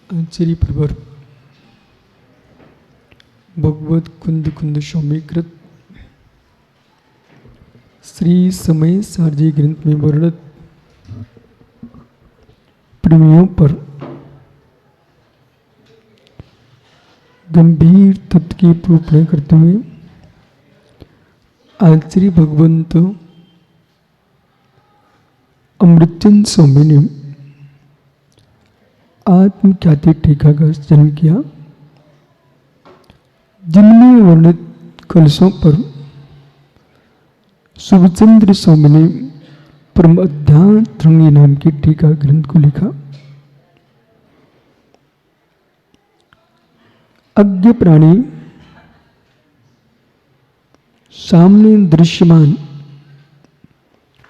आचार्य प्रवर भगवत कुंद कुंद स्वामीकृत श्री समय सारजी ग्रंथ में वर्णित प्रेमियों पर गंभीर तत्व की निरूपण करते हुए आचार्य भगवंत अमृतचंद स्वामी ने आत्मख्याति टीका का जन्म किया, जिनमें वर्णित कलशों पर शुभचंद्र स्वामी ने परम अध्यात्म नाम की टीका ग्रंथ को लिखा। अज्ञ प्राणी सामने दृश्यमान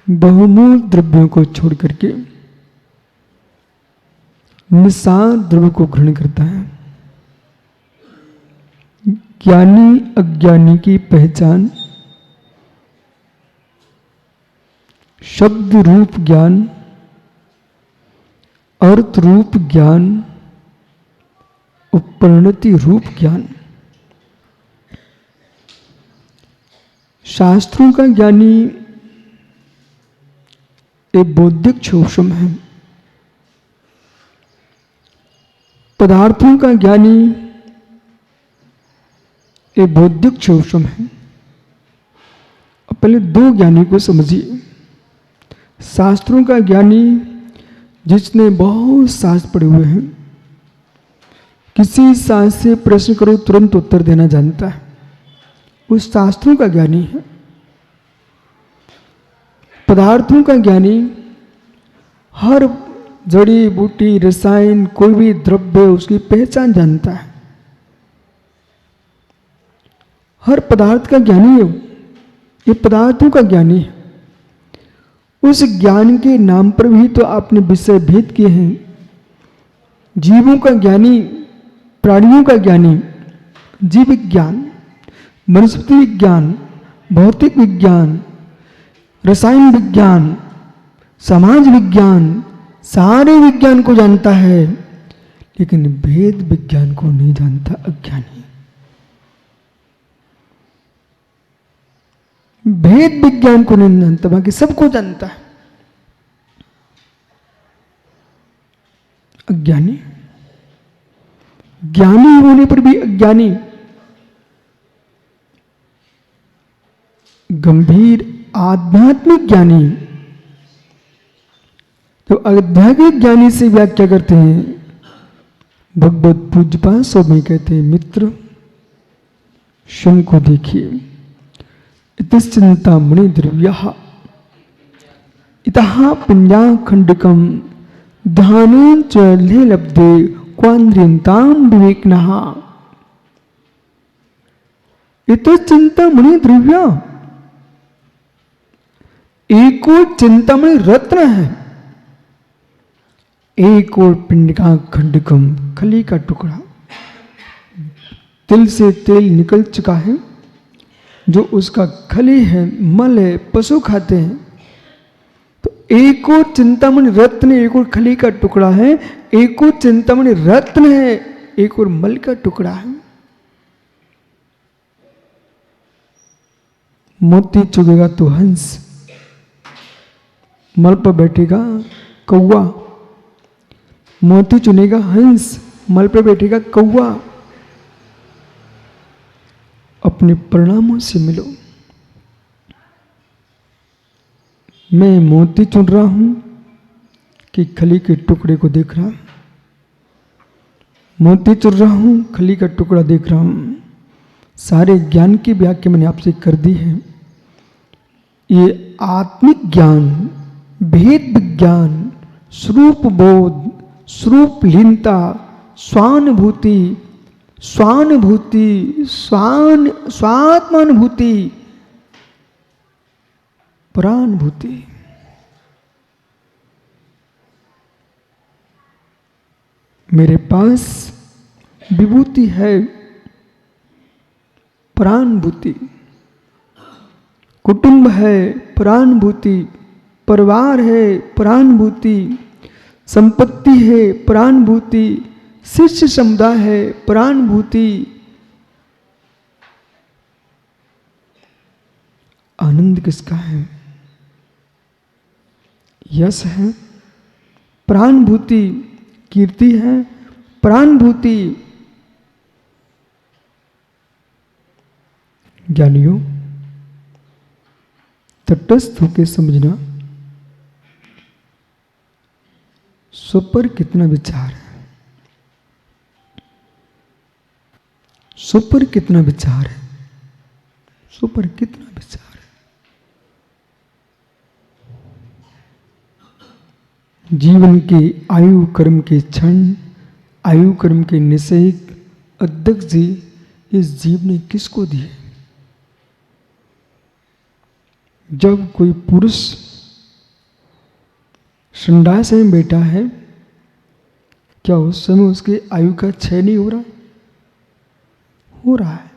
बहुमूल द्रव्यों को छोड़ करके निसार द्रव्य को ग्रहण करता है। ज्ञानी अज्ञानी की पहचान शब्द रूप ज्ञान, अर्थ रूप ज्ञान, उपरिणति रूप ज्ञान। शास्त्रों का ज्ञानी एक बौद्धिक सूक्ष्म है, पदार्थों का ज्ञानी एक बौद्धिक सूक्ष्म है। अब पहले दो ज्ञानी को समझिए। शास्त्रों का ज्ञानी जिसने बहुत शास्त्र पढ़े हुए हैं, किसी शास्त्र से प्रश्न करो तुरंत उत्तर देना जानता है, उस शास्त्रों का ज्ञानी है। पदार्थों का ज्ञानी हर जड़ी बूटी रसायन कोई भी द्रव्य उसकी पहचान जानता है, हर पदार्थ का ज्ञानी है। ये पदार्थों का ज्ञानी है। उस ज्ञान के नाम पर भी तो आपने विषय भेद किए हैं। जीवों का ज्ञानी, प्राणियों का ज्ञानी, जीव विज्ञान, वनस्पति विज्ञान, भौतिक विज्ञान, रसायन विज्ञान, समाज विज्ञान, सारे विज्ञान को जानता है, लेकिन भेद विज्ञान को नहीं जानता अज्ञानी। भेद विज्ञान को नहीं जानता, बाकी सबको जानता है अज्ञानी। ज्ञानी होने पर भी अज्ञानी। गंभीर आध्यात्मिक ज्ञानी तो आध्यात्मिक ज्ञानी से व्याख्या करते हैं। भगवत पूज्यपाद स्वामी कहते हैं, मित्र स्वयं को देखिए। इतश्चिंता मुनि द्रव्यः इतः पुण्या खंडकम ध्यानं च ले लब्धे क्वान्द्रियन्तां विवेकिनः। इतश्चिंता मुनि द्रव्य, एक और चिंतामणि रत्न है, एक और पिंड का खंडकम खली का टुकड़ा। तिल से तेल निकल चुका है, जो उसका खली है, मल है, पशु खाते हैं। तो एक और चिंतामणि रत्न, एक और खली का टुकड़ा है, एक और चिंतामणि रत्न है, एक और मल का टुकड़ा है। मोती चुगेगा तो हंस, मल पर बैठेगा कौवा। मोती चुनेगा हंस, मल पर बैठेगा कौवा। अपने परिणामों से मिलो। मैं मोती चुन रहा हूं कि खली के टुकड़े को देख रहा हूं? मोती चुन रहा हूं, खली का टुकड़ा देख रहा हूं। सारे ज्ञान की व्याख्या मैंने आपसे कर दी है। ये आत्मिक ज्ञान, भेद विज्ञान, स्वरूप बोध, स्वरूप लीनता, स्वानुभूति, स्वानुभूति, स्वात्मानुभूति, परानुभूति, मेरे पास विभूति है, परानुभूति, कुटुंब है, परानुभूति, परिवार है, परानुभूति, संपत्ति है, परानुभूति, शिष्य समुदाय है, प्राणभूति, आनंद किसका है? यश है, प्राणभूति कीर्ति है, प्राणभूति ज्ञानियों तटस्थ होकर समझना स्व पर कितना विचार है, स्व पर कितना विचार है, स्व पर कितना विचार है। जीवन के आयु कर्म के क्षण, आयु कर्म के निषेध अध्यक्ष जी इस जीव ने किसको दिए? जब कोई पुरुष संडास में बैठा है, क्या उस समय उसके आयु का क्षय नहीं हो रहा? हो रहा है।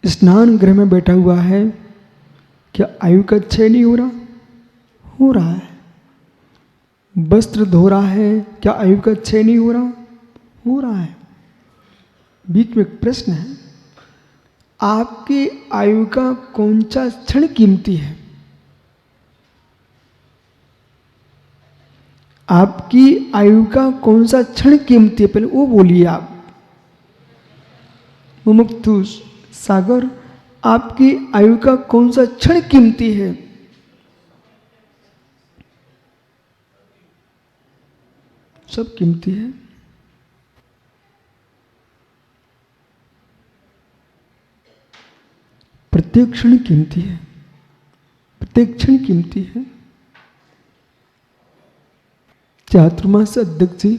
स्नान गृह में बैठा हुआ है, क्या आयु का क्षय नहीं हो रहा? हो रहा है। वस्त्र धो रहा है, क्या आयु का क्षय नहीं हो रहा? हो रहा है। बीच में एक प्रश्न है, आपकी आयु का कौन सा क्षण कीमती है? आपकी आयु का कौन सा क्षण कीमती है, पहले वो बोलिए आप। मुमुक्षु सागर, आपकी आयु का कौन सा क्षण कीमती है? सब कीमती है। प्रत्येक क्षण कीमती है, प्रत्येक क्षण कीमती है। चातुर्मास अध्यक्ष जी,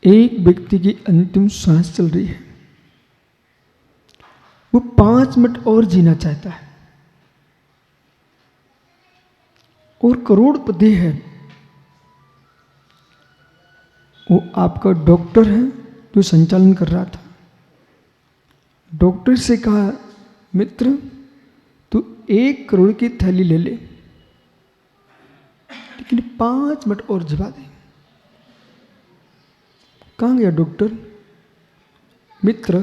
एक व्यक्ति की अंतिम सांस चल रही है, वो 5 मिनट और जीना चाहता है और करोड़पति है। वो आपका डॉक्टर है जो संचालन कर रहा था। डॉक्टर से कहा, मित्र तू 1 करोड़ की थैली ले ले, लेकिन 5 मिनट और जिवा दे। कहाँ गया डॉक्टर? मित्र,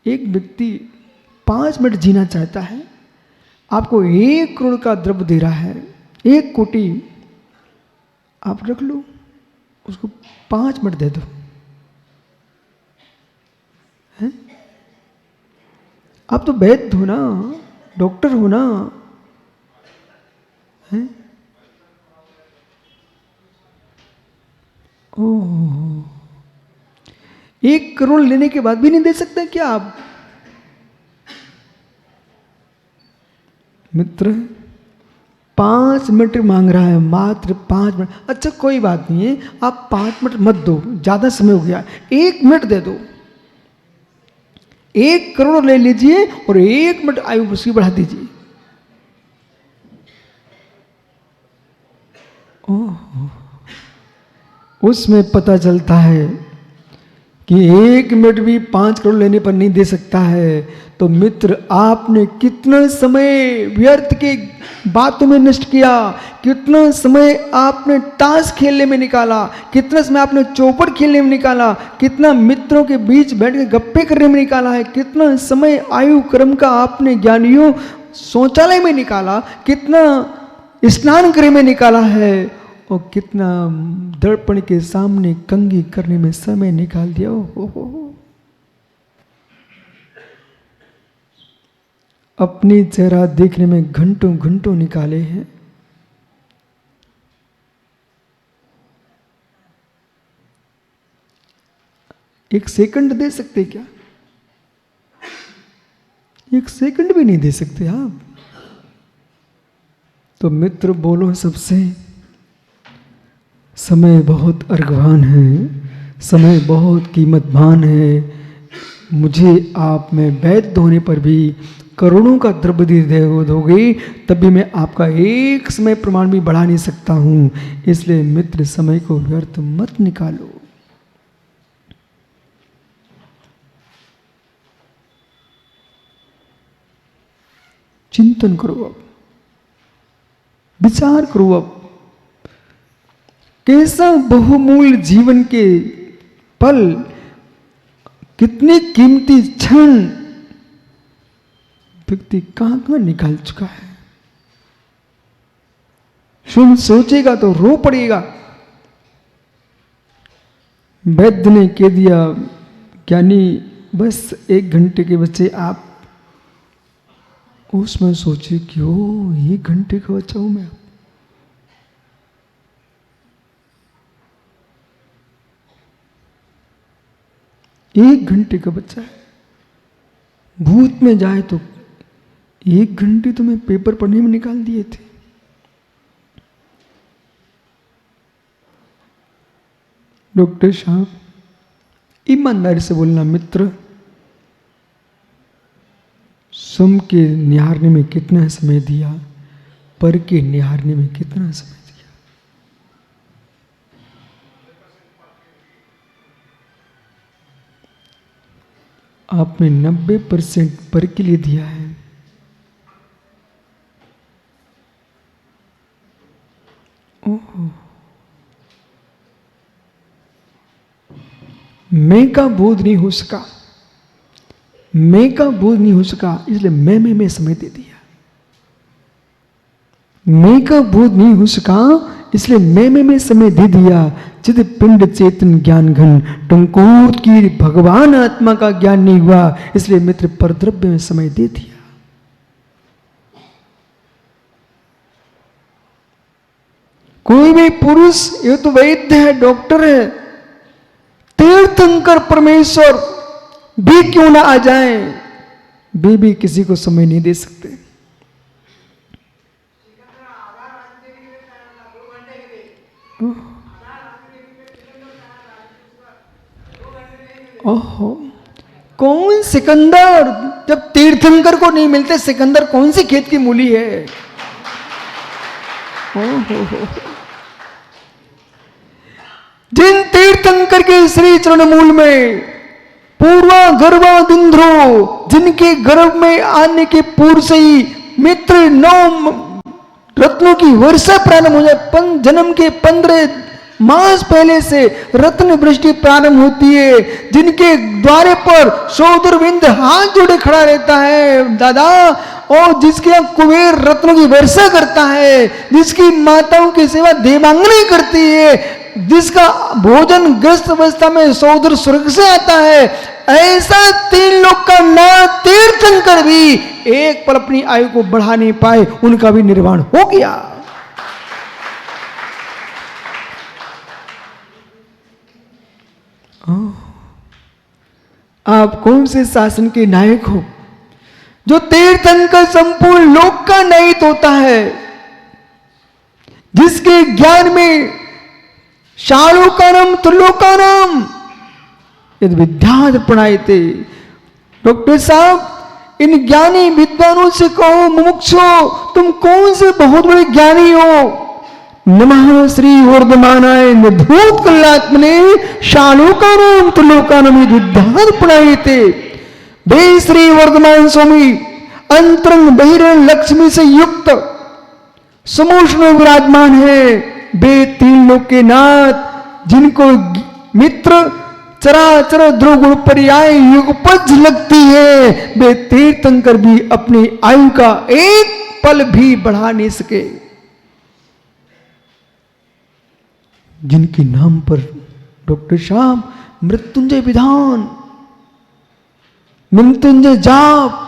एक व्यक्ति 5 मिनट जीना चाहता है, आपको 1 करोड़ का द्रव्य दे रहा है, 1 कोटि, आप रख लो, उसको 5 मिनट दे दो। हैं? आप तो वैद्य हो ना, डॉक्टर हो ना, हैं? ओह, 1 करोड़ लेने के बाद भी नहीं दे सकते क्या आप? मित्र 5 मिनट मांग रहा है, मात्र 5 मिनट। अच्छा कोई बात नहीं है, आप 5 मिनट मत दो, ज्यादा समय हो गया, 1 मिनट दे दो। 1 करोड़ ले लीजिए और 1 मिनट आयु उसकी बढ़ा दीजिए। ओह, उसमें पता चलता है कि 1 मिनट भी 5 करोड़ लेने पर नहीं दे सकता है। तो मित्र, आपने कितना समय व्यर्थ के बातों में नष्ट किया, कितना समय आपने ताश खेलने में निकाला, कितना समय आपने चौपट खेलने में निकाला, कितना मित्रों के बीच बैठ के गप्पे करने में निकाला है, कितना समय आयु क्रम का आपने ज्ञानियों शौचालय में निकाला, कितना स्नान गृह में निकाला है, और कितना दर्पण के सामने कंघी करने में समय निकाल दिया। हो। अपनी चेहरा देखने में घंटों घंटों निकाले हैं। एक सेकंड दे सकते क्या? 1 सेकंड भी नहीं दे सकते आप। तो मित्र बोलो सबसे, समय बहुत अर्घवान है, समय बहुत कीमतवान है। मुझे आप में वैद्य होने पर भी करोड़ों का द्रव्य दोगे, तब भी मैं आपका एक समय प्रमाण भी बढ़ा नहीं सकता हूं। इसलिए मित्र, समय को व्यर्थ मत निकालो। चिंतन करो, अब विचार करो। अब कैसा बहुमूल्य जीवन के पल, कितने कीमती क्षण व्यक्ति कहां कहां निकाल चुका है। सुन सोचेगा तो रो पड़ेगा। वैद्य ने कह दिया, ज्ञानी बस 1 घंटे के बच्चे आप। उसमें सोचे क्यों 1 घंटे का बच्चा हूं मैं। 1 घंटे का बच्चा है। भूत में जाए तो 1 घंटे तो मैं पेपर पढ़ने में निकाल दिए थे। डॉक्टर साहब ईमानदारी से बोलना, मित्र सुम के निहारने में कितना समय दिया, पर के निहारने में कितना समय दिया। आपने 90% पर के लिए दिया है। ओहो, मैं का बोध नहीं हो सका, मैं का बोध नहीं हो सका, इसलिए मैं समय दे दिया। मैं का बोध नहीं हो सका, इसलिए मैं समय दे दिया। चिद पिंड चेतन ज्ञान घन, टंकोर की भगवान आत्मा का ज्ञान नहीं हुआ, इसलिए मित्र परद्रव्य में समय दे दिया। कोई भी पुरुष, ये तो वैद्य है, डॉक्टर है, तीर्थंकर परमेश्वर भी क्यों ना आ जाए, वे भी किसी को समय नहीं दे सकते। ओहो, कौन सिकंदर, जब तीर्थंकर को नहीं मिलते सिकंदर कौन सी खेत की मूली है। ओहो, जिन तीर्थंकर के श्री चरण मूल में पूर्वा गर्भादिंद्रो, जिनके गर्भ में आने के पूर्व से ही मित्र 9 रत्नों की वर्षा प्रारंभ हो जाए, जन्म के 15 मास पहले से रत्न वृष्टि प्रारंभ होती है, जिनके द्वारे पर सौदरविंद हाथ जोड़े खड़ा रहता है दादा, और जिसके यहाँ कुबेर रत्नों की वर्षा करता है, जिसकी माताओं की सेवा देवांगनी करती है, जिसका भोजन ग्रस्त अवस्था में सौदर स्वर्ग से आता है, ऐसा 3 लोग का नाथ तीर्थंकर भी एक पल अपनी आयु को बढ़ा नहीं पाए, उनका भी निर्वाण हो गया। आप कौन से शासन के नायक हो जो तीर्थंकर संपूर्ण लोक का नायक होता है, जिसके ज्ञान में शालोकानम त्रिलोकानम यदि विद्याध प्रणायते। डॉक्टर साहब, इन ज्ञानी विद्वानों से कहो, मुमुक्षो तुम कौन से बहुत बड़े ज्ञानी हो। नमः श्री वर्धमानाय निभूत कल्यात्मने शालोकानम त्रिलोकानम यदि विद्याध प्रणायते। वे श्री वर्धमान स्वामी अंतरंग बहिरंग लक्ष्मी से युक्त समोष्ण में विराजमान है। वे 3 लोक के नाथ, जिनको मित्र चराचर ध्रुव गुण पर्याय युगपथ लगती है, वे तीर्थंकर भी अपनी आयु का एक पल भी बढ़ा नहीं सके। जिनके नाम पर डॉक्टर साहब मृत्युंजय विधान, मृत्युंजय जाप,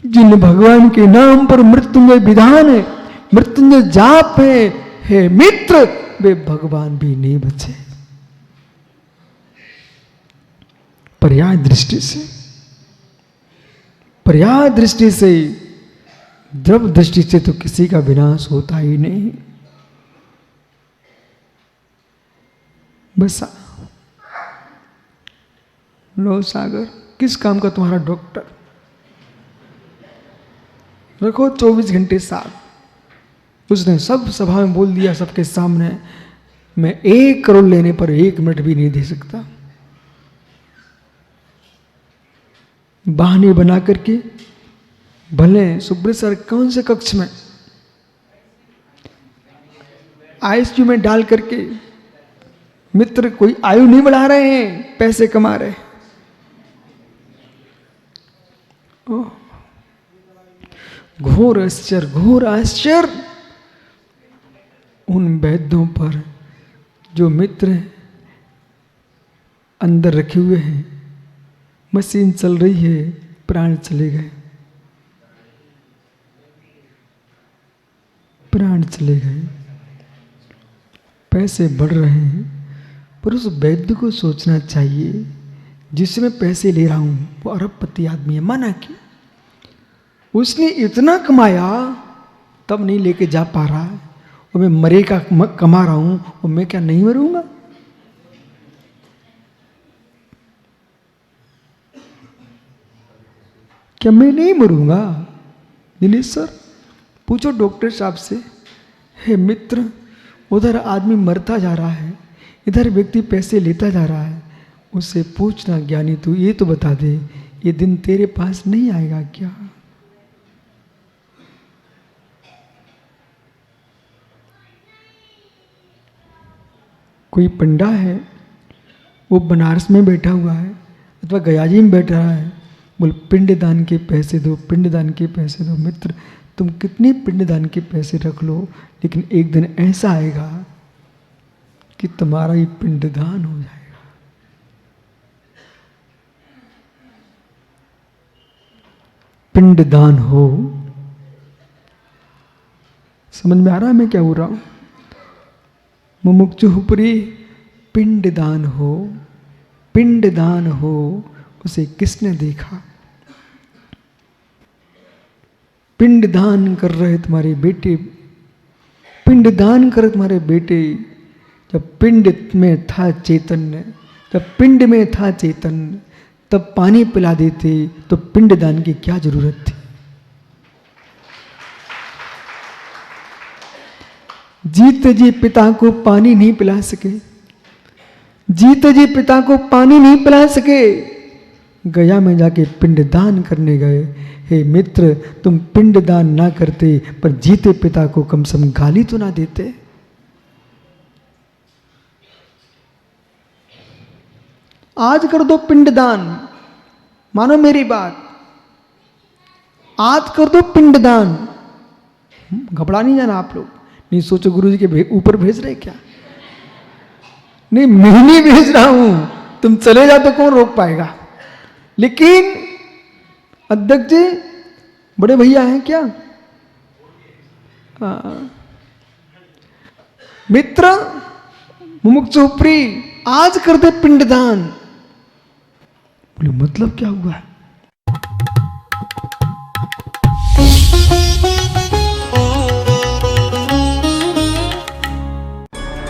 जिन भगवान के नाम पर मृत्युंजय विधान है, मृत्युंजय जाप है मित्र, वे भगवान भी नहीं बचे। पर्याय दृष्टि से, पर्याय दृष्टि से, द्रव दृष्टि से तो किसी का विनाश होता ही नहीं। बस लो सागर, किस काम का तुम्हारा डॉक्टर, रखो 24 घंटे साथ। उसने सब सभा में बोल दिया सबके सामने, मैं 1 करोड़ लेने पर 1 मिनट भी नहीं दे सकता। बहाने बना करके, भले सुब्रत सर कौन से कक्ष में, आईसीयू में डाल करके मित्र कोई आयु नहीं बढ़ा रहे हैं, पैसे कमा रहे हैं। घोर आश्चर्य, घोर आश्चर्य उन वैद्यों पर जो मित्र अंदर रखे हुए हैं। मशीन चल रही है, प्राण चले गए, प्राण चले गए, पैसे बढ़ रहे हैं। पर उस वैद्य को सोचना चाहिए जिससे मैं पैसे ले रहा हूं वो अरबपति आदमी है। माना कि उसने इतना कमाया तब नहीं लेके जा पा रहा है, और मैं मरे का कमा रहा हूं, और मैं क्या नहीं मरूंगा? क्या मैं नहीं मरूंगा? दिनेश सर पूछो डॉक्टर साहब से, हे मित्र उधर आदमी मरता जा रहा है, इधर व्यक्ति पैसे लेता जा रहा है, उससे पूछना ज्ञानी तू ये तो बता दे, ये दिन तेरे पास नहीं आएगा क्या? कोई पंडा है, वो बनारस में बैठा हुआ है अथवा गयाजी में बैठ रहा है, बोल पिंडदान के पैसे दो, पिंडदान के पैसे दो। मित्र तुम कितने पिंडदान के पैसे रख लो, लेकिन एक दिन ऐसा आएगा कि तुम्हारा ही पिंडदान हो जाएगा। पिंडदान हो, समझ में आ रहा है मैं क्या बोल रहा हूं? मुमुक्षुपुरी पिंडदान हो, पिंडदान हो, उसे किसने देखा? पिंडदान कर रहे तुम्हारे बेटे, पिंडदान कर तुम्हारे बेटे। जब पिंड में था चैतन्य, जब पिंड में था चैतन्य, तब पानी पिला देते तो पिंडदान की क्या जरूरत थी? जीते जी पिता को पानी नहीं पिला सके, जीते जी पिता को पानी नहीं पिला सके, गया में जाके पिंडदान करने गए। हे मित्र तुम पिंडदान ना करते पर जीते पिता को कम से कम गाली तो ना देते। आज कर दो पिंडदान, मानो मेरी बात, आज कर दो पिंडदान। घबरा नहीं जाना आप लोग, नहीं सोचो गुरुजी के ऊपर भेज रहे क्या? नहीं मैं नहीं भेज रहा हूं, तुम चले जाओ तो कौन रोक पाएगा? लेकिन अध्यक्ष जी बड़े भैया हैं क्या? मित्र मुमुक्षुप्री आज कर दे पिंडदान। बोले मतलब क्या हुआ है?